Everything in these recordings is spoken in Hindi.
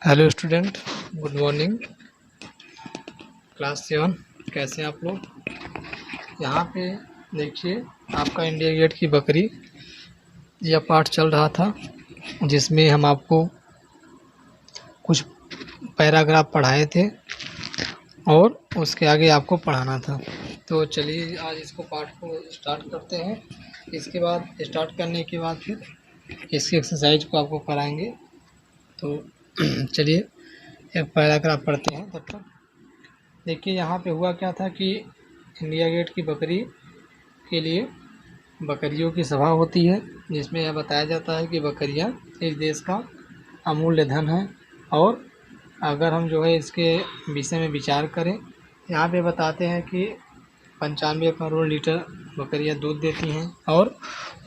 Hello student, good morning. Class 7 कैसे हैं आप लोग। यहाँ पे देखिए आपका इंडिया गेट की बकरी यह पाठ चल रहा था, जिसमें हम आपको कुछ पैराग्राफ पढ़ाए थे और उसके आगे आपको पढ़ाना था। तो चलिए आज इसको पाठ को स्टार्ट करते हैं। इसके बाद स्टार्ट करने के बाद फिर इसकी एक्सरसाइज को आपको कराएंगे। तो चलिए एक पैराग्राफ पढ़ते हैं तब तक। देखिए यहाँ पे हुआ क्या था कि इंडिया गेट की बकरी के लिए बकरियों की सभा होती है, जिसमें यह बताया जाता है कि बकरियाँ इस देश का अमूल्य धन है। और अगर हम जो है इसके विषय में विचार करें, यहाँ पे बताते हैं कि 95 करोड़ लीटर बकरियाँ दूध देती हैं और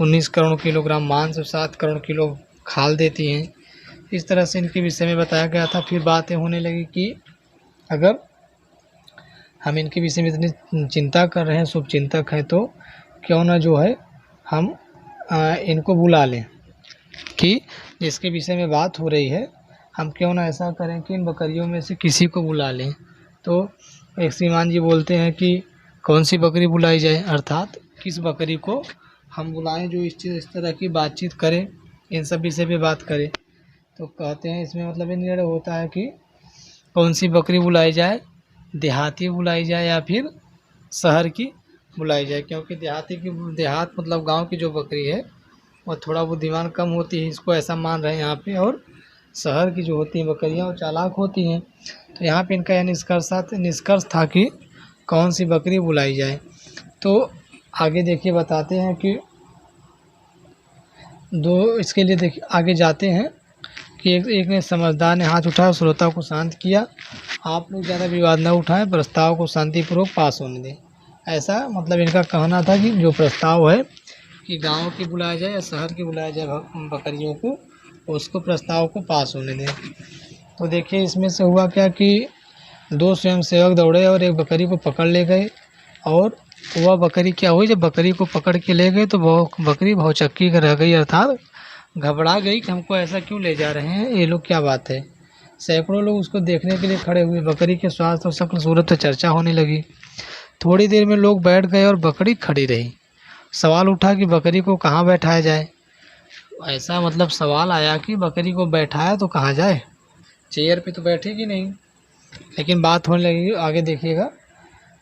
19 करोड़ किलोग्राम मांस और 7 करोड़ किलो खाल देती हैं। इस तरह से इनके विषय में बताया गया था। फिर बातें होने लगी कि अगर हम इनके विषय में इतनी चिंता कर रहे हैं, शुभ चिंतक हैं, तो क्यों ना जो है हम इनको बुला लें कि जिसके विषय में बात हो रही है, हम क्यों ना ऐसा करें कि इन बकरियों में से किसी को बुला लें। तो एक श्रीमान जी बोलते हैं कि कौन सी बकरी बुलाई जाए, अर्थात किस बकरी को हम बुलाएं जो इस तरह की बातचीत करे, इन सब विषय पे बात करे। तो कहते हैं इसमें मतलब ये निर्णय होता है कि कौन सी बकरी बुलाई जाए, देहाती बुलाई जाए या फिर शहर की बुलाई जाए। क्योंकि देहात मतलब गांव की जो बकरी है वो थोड़ा बुद्धिमान कम होती है, इसको ऐसा मान रहे हैं यहाँ पे। और शहर की जो होती हैं बकरियाँ वो चालाक होती हैं। तो यहाँ पे इनका यह निष्कर्ष था कि कौन सी बकरी बुलाई जाए। तो आगे देखिए बताते हैं कि इसके लिए देखिए आगे जाते हैं कि एक ने समझदार ने हाथ उठाया, श्रोता को शांत किया। आप लोग ज़्यादा विवाद न उठाएं, प्रस्ताव को शांतिपूर्वक पास होने दें। ऐसा मतलब इनका कहना था कि जो प्रस्ताव है कि गांव की बुलाया जाए या शहर की बुलाया जाए बकरियों को, उसको प्रस्ताव को पास होने दें। तो देखिए इसमें से हुआ क्या कि 2 स्वयंसेवक दौड़े और एक बकरी को पकड़ ले गए। और वह बकरी क्या हुई, जब बकरी को पकड़ के ले गए तो बकरी भौचक्की कर रह गई, अर्थात घबरा गई कि हमको ऐसा क्यों ले जा रहे हैं ये लोग, क्या बात है। सैकड़ों लोग उसको देखने के लिए खड़े हुए। बकरी के स्वास्थ्य और शक्ल सूरत पर चर्चा होने लगी। थोड़ी देर में लोग बैठ गए और बकरी खड़ी रही। सवाल उठा कि बकरी को कहाँ बैठाया जाए। ऐसा मतलब सवाल आया कि बकरी को बैठाया तो कहाँ जाए, चेयर पे तो बैठेगी नहीं। लेकिन बात होने लगी, आगे देखिएगा।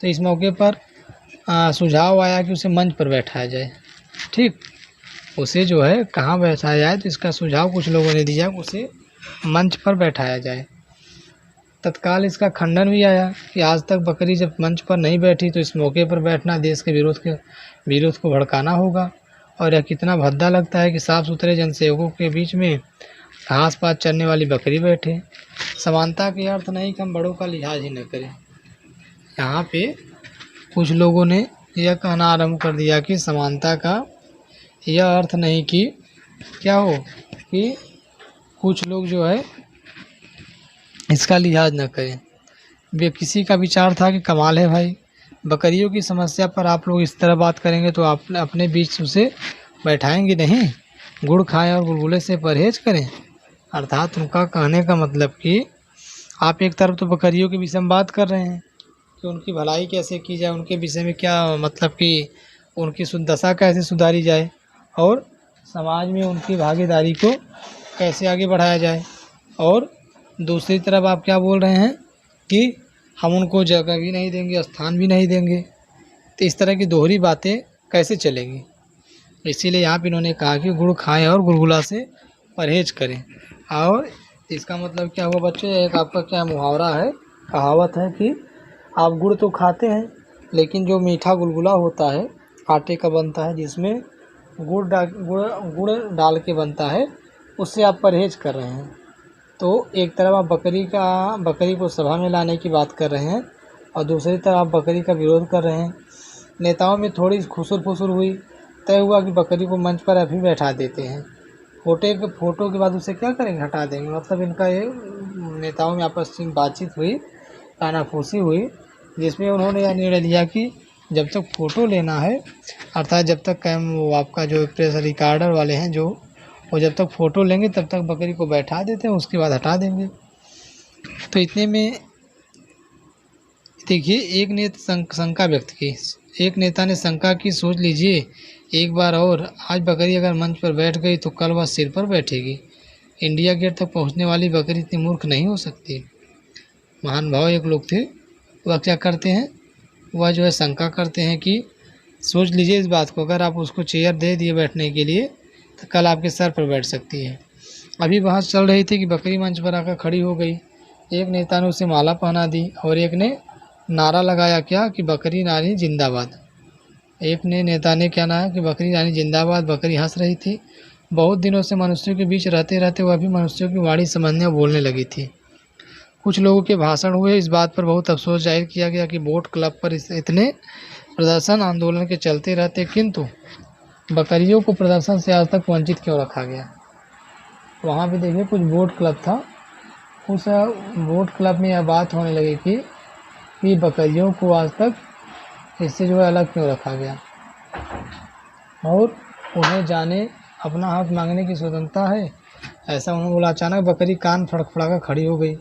तो इस मौके पर सुझाव आया कि उसे मंच पर बैठाया जाए। ठीक, उसे जो है कहाँ बैठाया जाए, तो इसका सुझाव कुछ लोगों ने दिया, उसे मंच पर बैठाया जाए। तत्काल इसका खंडन भी आया कि आज तक बकरी जब मंच पर नहीं बैठी तो इस मौके पर बैठना देश के विरोध को भड़काना होगा। और यह कितना भद्दा लगता है कि साफ सुथरे जनसेवकों के बीच में घास पात चरने वाली बकरी बैठे। समानता के अर्थ नहीं कि हम बड़ों का लिहाज ही न करें। यहाँ पे कुछ लोगों ने यह कहना आरंभ कर दिया कि समानता का यह अर्थ नहीं कि क्या हो कि कुछ लोग जो है इसका लिहाज न करें। वे किसी का विचार था कि कमाल है भाई, बकरियों की समस्या पर आप लोग इस तरह बात करेंगे तो आप अपने बीच उसे बैठाएंगे नहीं। गुड़ खाएं और गुलगुले से परहेज करें। अर्थात उनका कहने का मतलब कि आप एक तरफ तो बकरियों के विषय में बात कर रहे हैं कि उनकी भलाई कैसे की जाए, उनके विषय में क्या मतलब कि उनकी दशा कैसे सुधारी जाए और समाज में उनकी भागीदारी को कैसे आगे बढ़ाया जाए। और दूसरी तरफ आप क्या बोल रहे हैं कि हम उनको जगह भी नहीं देंगे, स्थान भी नहीं देंगे। तो इस तरह की दोहरी बातें कैसे चलेंगी। इसीलिए यहाँ पे इन्होंने कहा कि गुड़ खाएं और गुलगुला से परहेज करें। और इसका मतलब क्या हुआ बच्चों, एक आपका क्या मुहावरा है, कहावत है कि आप गुड़ तो खाते हैं लेकिन जो मीठा गुलगुला होता है आटे का बनता है, जिसमें गुड़ डाल के बनता है, उससे आप परहेज कर रहे हैं। तो एक तरफ आप बकरी को सभा में लाने की बात कर रहे हैं और दूसरी तरफ आप बकरी का विरोध कर रहे हैं। नेताओं में थोड़ी खुसुर फुसुर हुई। तय हुआ कि बकरी को मंच पर अभी बैठा देते हैं। फोटो के बाद उसे क्या करेंगे, हटा देंगे। मतलब इनका ये नेताओं में आपस में बातचीत हुई, कानाफूसी हुई, जिसमें उन्होंने यह निर्णय लिया कि जब तक फ़ोटो लेना है, अर्थात जब तक वो आपका जो प्रेस रिकॉर्डर वाले हैं वो जब तक फ़ोटो लेंगे तब तक बकरी को बैठा देते हैं, उसके बाद हटा देंगे। तो इतने में देखिए एक ने शंका व्यक्त की। एक नेता ने शंका की, सोच लीजिए एक बार और, आज बकरी अगर मंच पर बैठ गई तो कल वह सिर पर बैठेगी। इंडिया गेट तक पहुंचने वाली बकरी इतनी मूर्ख नहीं हो सकती। महान भाव एक लोग थे, वह क्या करते हैं, वह जो है शंका करते हैं कि सोच लीजिए इस बात को, अगर आप उसको चेयर दे दिए बैठने के लिए तो कल आपके सर पर बैठ सकती है। अभी बहस चल रही थी कि बकरी मंच पर आकर खड़ी हो गई। एक नेता ने उसे माला पहना दी और एक ने नारा लगाया क्या कि बकरी रानी जिंदाबाद। एक ने नेता ने क्या नारा कि बकरी रानी जिंदाबाद। बकरी हंस रही थी। बहुत दिनों से मनुष्यों के बीच रहते रहते वह भी मनुष्यों की वाणी समझने और बोलने लगी थी। कुछ लोगों के भाषण हुए। इस बात पर बहुत अफसोस जाहिर किया गया कि बोट क्लब पर इतने प्रदर्शन आंदोलन के चलते रहते, किंतु बकरियों को प्रदर्शन से आज तक वंचित क्यों रखा गया। वहाँ भी देखिए कुछ बोट क्लब था, उस बोट क्लब में यह बात होने लगी कि बकरियों को आज तक इससे जो है अलग क्यों रखा गया और उन्हें जाने अपना हक मांगने की स्वतंत्रता है, ऐसा उन्होंने बोला। अचानक बकरी कान फड़फड़ा कर खड़ी हो गई।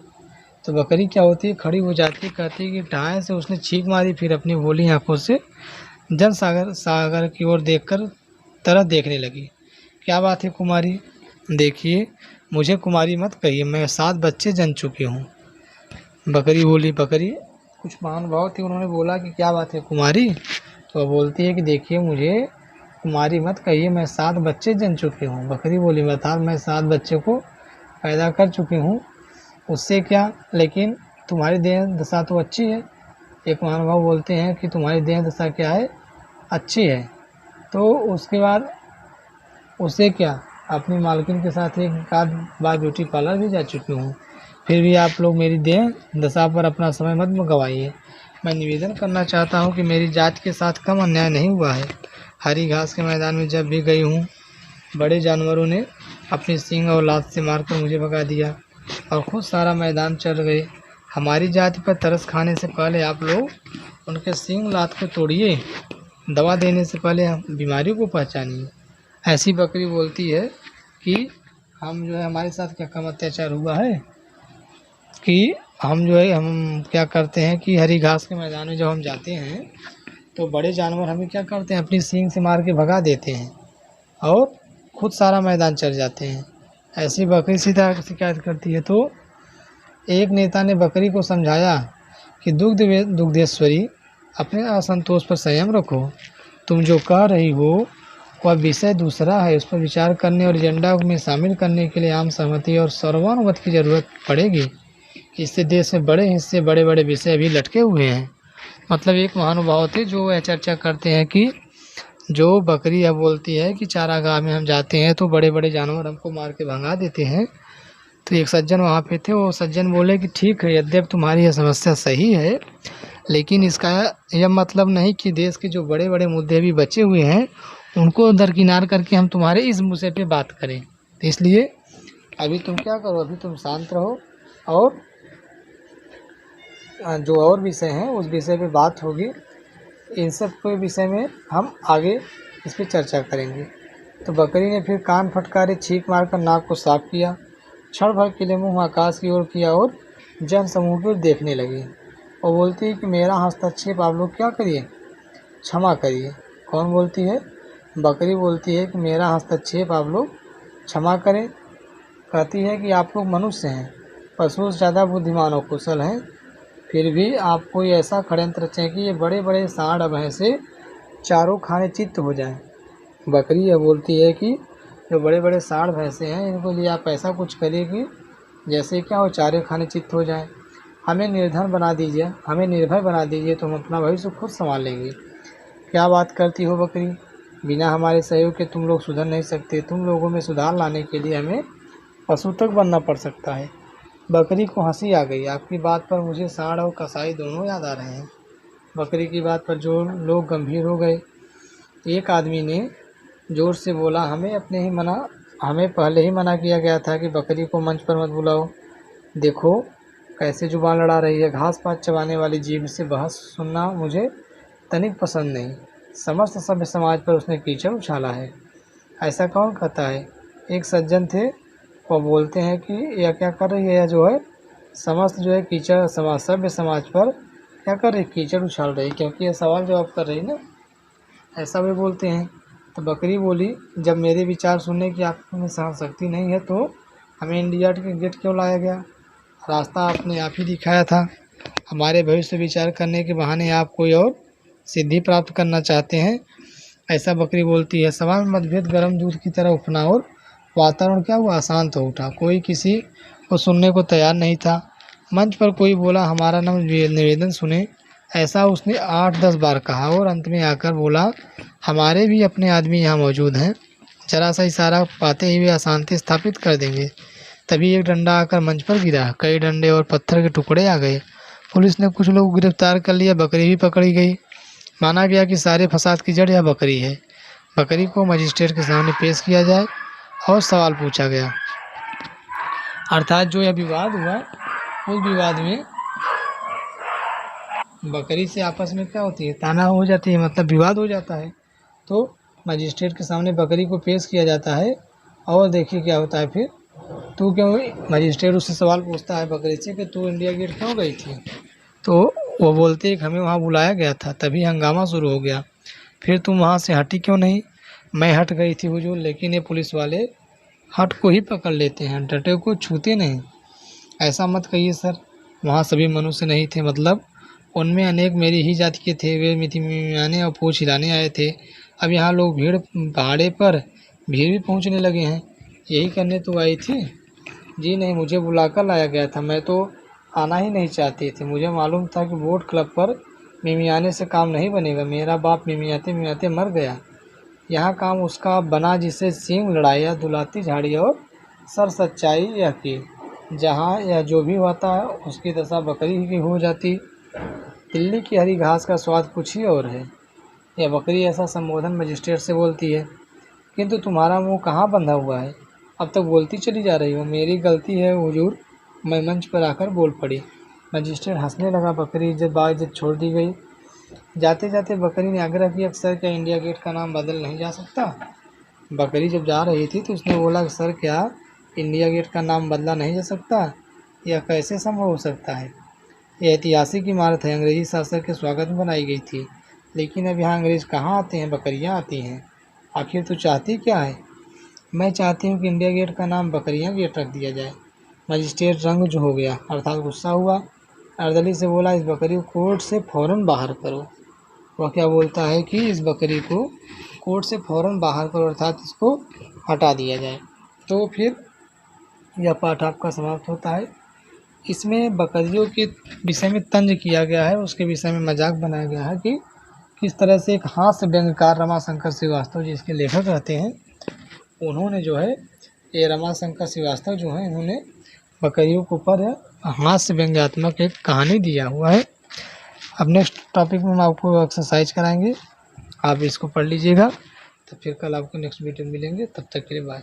तो बकरी क्या होती है, खड़ी हो जाती है, कहती है कि ढाई से उसने छींक मारी, फिर अपनी भोली आंखों से जन सागर की ओर देखकर तरह देखने लगी। क्या बात है कुमारी, देखिए मुझे कुमारी मत कहिए, मैं 7 बच्चे जन चुकी हूँ। बकरी बोली, बकरी कुछ महानुभाव थी, उन्होंने बोला कि क्या बात है कुमारी। तो बोलती है कि देखिए मुझे कुमारी मत कहिए, मैं 7 बच्चे जन चुकी हूँ। बकरी बोली, बता मैं 7 बच्चे को पैदा कर चुकी हूँ, उससे क्या, लेकिन तुम्हारी देह दशा तो अच्छी है। एक महानुभाव बोलते हैं कि तुम्हारी देह दशा क्या है, अच्छी है। तो उसके बाद उसे क्या, अपनी मालकिन के साथ एक आध बार ब्यूटी पार्लर भी जा चुकी हूँ, फिर भी आप लोग मेरी देह दशा पर अपना समय मत गवाइए। मैं निवेदन करना चाहता हूँ कि मेरी जात के साथ कम अन्याय नहीं हुआ है। हरी घास के मैदान में जब भी गई हूँ, बड़े जानवरों ने अपनी सींग और लात से मारकर मुझे भगा दिया और खुद सारा मैदान चल गए। हमारी जाति पर तरस खाने से पहले आप लोग उनके सींग लात को तोड़िए, दवा देने से पहले बीमारी को पहचानिए। ऐसी बकरी बोलती है कि हम जो है, हमारे साथ क्या कम अत्याचार हुआ है कि हम जो है, हम क्या करते हैं कि हरी घास के मैदान में जब हम जाते हैं तो बड़े जानवर हमें क्या करते हैं, अपनी सींग से मार के भगा देते हैं और खुद सारा मैदान चल जाते हैं। ऐसी बकरी शिकायत करती है। तो एक नेता ने बकरी को समझाया कि दुग्धेश्वरी, अपने असंतोष पर संयम रखो। तुम जो कह रही हो वह विषय दूसरा है, उस पर विचार करने और एजेंडा में शामिल करने के लिए आम सहमति और सर्वानुमति की ज़रूरत पड़ेगी। इससे देश में बड़े हिस्से, बड़े बड़े विषय भी लटके हुए हैं। मतलब एक महानुभाव थे जो यह चर्चा करते हैं कि जो बकरी यह बोलती है कि चारागाह में हम जाते हैं तो बड़े बड़े जानवर हमको मार के भगा देते हैं। तो एक सज्जन वहाँ पे थे, वो सज्जन बोले कि ठीक है, यद्यपि तुम्हारी यह समस्या सही है, लेकिन इसका यह मतलब नहीं कि देश के जो बड़े बड़े मुद्दे भी बचे हुए हैं उनको दरकिनार करके हम तुम्हारे इस मुद्दे पे बात करें। तो इसलिए अभी तुम क्या करो, अभी तुम शांत रहो और जो और विषय हैं उस विषय पे बात होगी। इन सब के विषय में हम आगे इस पर चर्चा करेंगे। तो बकरी ने फिर कान फटकारे, छींक मारकर नाक को साफ किया, क्षण भर के लिए मुँह आकाश की ओर किया और जन समूह की ओर देखने लगी और बोलती है कि मेरा हस्तक्षेप आप लोग क्या करिए, क्षमा करिए। कौन बोलती है, बकरी बोलती है कि मेरा हस्तक्षेप आप लोग क्षमा करें। कहती है कि आप लोग मनुष्य हैं, पशुओं से ज़्यादा बुद्धिमान और कुशल हैं, फिर भी आप कोई ऐसा षड्यंत्र रचें कि ये बड़े बड़े सांड भैंसे चारों खाने चित्त हो जाएं। बकरी यह बोलती है कि जो बड़े बड़े सांड भैंसे हैं इनको लिए आप ऐसा कुछ करिए कि जैसे क्या हो, चारे खाने चित्त हो जाएं। हमें निर्धन बना दीजिए, हमें निर्भय बना दीजिए, तो हम अपना भविष्य खुद संभाल लेंगे। क्या बात करती हो बकरी, बिना हमारे सहयोग के तुम लोग सुधर नहीं सकते। तुम लोगों में सुधार लाने के लिए हमें पशु तक बनना पड़ सकता है। बकरी को हंसी आ गई। आपकी बात पर मुझे सांड और कसाई दोनों याद आ रहे हैं। बकरी की बात पर जो लोग गंभीर हो गए। एक आदमी ने जोर से बोला, हमें पहले ही मना किया गया था कि बकरी को मंच पर मत बुलाओ। देखो कैसे जुबान लड़ा रही है। घास पात चबाने वाली जीभ से बहस सुनना मुझे तनिक पसंद नहीं। समस्त सभ्य समाज पर उसने कीचड़ उछाला है। ऐसा कौन कहता है। एक सज्जन थे, वो बोलते हैं कि यह क्या कर रही है, यह जो है समस्त जो है कीचड़ समाज सभ्य समाज पर क्या कर रही, कीचड़ उछाल रही, क्योंकि ये सवाल जवाब कर रही ना, ऐसा वे बोलते हैं। तो बकरी बोली, जब मेरे विचार सुनने की आप में सहन शक्ति नहीं है तो हमें इंडिया के गेट क्यों लाया गया? रास्ता आपने आप ही दिखाया था। हमारे भविष्य विचार करने के बहाने आप कोई और सिद्धि प्राप्त करना चाहते हैं, ऐसा बकरी बोलती है। सभा में मतभेद गर्म दूध की तरह उफना और वातावरण क्या हुआ, अशांत हो उठा। कोई किसी को सुनने को तैयार नहीं था। मंच पर कोई बोला, हमारा नाम निवेदन सुने। ऐसा उसने 8-10 बार कहा और अंत में आकर बोला, हमारे भी अपने आदमी यहाँ मौजूद हैं, जरा सा इशारा पाते ही वे अशांति स्थापित कर देंगे। तभी एक डंडा आकर मंच पर गिरा, कई डंडे और पत्थर के टुकड़े आ गए। पुलिस ने कुछ लोग गिरफ्तार कर लिया, बकरी भी पकड़ी गई। माना गया कि सारे फसाद की जड़ यह बकरी है। बकरी को मजिस्ट्रेट के सामने पेश किया जाए और सवाल पूछा गया। अर्थात जो यह विवाद हुआ, उस विवाद में बकरी से आपस में क्या होती है, ताना हो जाती है, मतलब विवाद हो जाता है। तो मजिस्ट्रेट के सामने बकरी को पेश किया जाता है और देखिए क्या होता है फिर। तू क्यों, मजिस्ट्रेट उससे सवाल पूछता है बकरी से कि तू इंडिया गेट क्यों गई थी? तो वो बोलती है कि हमें वहाँ बुलाया गया था, तभी हंगामा शुरू हो गया। फिर तुम वहाँ से हटी क्यों नहीं? मैं हट गई थी हुजूर, लेकिन ये पुलिस वाले हट को ही पकड़ लेते हैं, डटे को छूते नहीं। ऐसा मत कहिए सर, वहाँ सभी मनुष्य नहीं थे, मतलब उनमें अनेक मेरी ही जाति के थे। वे मियाने और पूछ हिलाने आए थे। अब यहाँ लोग भीड़ भाड़े पर भीड़ भी पहुँचने लगे हैं। यही करने तो आई थी? जी नहीं, मुझे बुलाकर लाया गया था, मैं तो आना ही नहीं चाहती थी। मुझे मालूम था कि बोट क्लब पर मिमियाने से काम नहीं बनेगा। मेरा बाप मिमियाते मिमियाते मर गया। यहाँ काम उसका बना जिसे सींग लड़ाइया, दुलाती झाड़ी और सर सच्चाई यह की। जहाँ यह जो भी होता है उसकी दशा बकरी की हो जाती। दिल्ली की हरी घास का स्वाद कुछ ही और है। यह बकरी ऐसा संबोधन मजिस्ट्रेट से बोलती है। किंतु तुम्हारा मुंह कहाँ बंधा हुआ है? अब तक बोलती चली जा रही हो। मेरी गलती है हुजूर, मैं मंच पर आकर बोल पड़ी। मजिस्ट्रेट हंसने लगा। बकरी इज्जत बाइज्जत छोड़ दी गई। जाते जाते बकरी ने आग्रह किया, सर क्या इंडिया गेट का नाम बदल नहीं जा सकता? बकरी जब जा रही थी तो उसने बोला, सर क्या इंडिया गेट का नाम बदला नहीं जा सकता? यह कैसे संभव हो सकता है? यह ऐतिहासिक इमारत है, अंग्रेजी शासक के स्वागत में बनाई गई थी। लेकिन अब यहाँ अंग्रेज कहाँ आते हैं, बकरियाँ आती हैं। आखिर तू चाहती क्या है? मैं चाहती हूँ कि इंडिया गेट का नाम बकरियाँ गेट रख दिया जाए। मजिस्ट्रेट रंग जो हो गया, अर्थात गुस्सा हुआ। अर्दली से बोला, इस बकरी को कोर्ट से फ़ौरन बाहर करो। वह क्या बोलता है कि इस बकरी को कोर्ट से फ़ौरन बाहर करो, अर्थात इसको हटा दिया जाए। तो फिर यह पाठ आपका समाप्त होता है। इसमें बकरियों के विषय में तंज किया गया है, उसके विषय में मजाक बनाया गया है कि किस तरह से एक हास्य व्यंग्यकार रमाशंकर श्रीवास्तव जी इसके लेखक रहते हैं, उन्होंने जो है ये रमाशंकर श्रीवास्तव जो हैं इन्होंने बकरियों के ऊपर हास्य व्यंग्यात्मक एक कहानी दिया हुआ है। अब नेक्स्ट टॉपिक में हम आपको एक्सरसाइज कराएंगे, आप इसको पढ़ लीजिएगा। तो फिर कल आपको नेक्स्ट वीडियो मिलेंगे, तब तक के लिए बाय।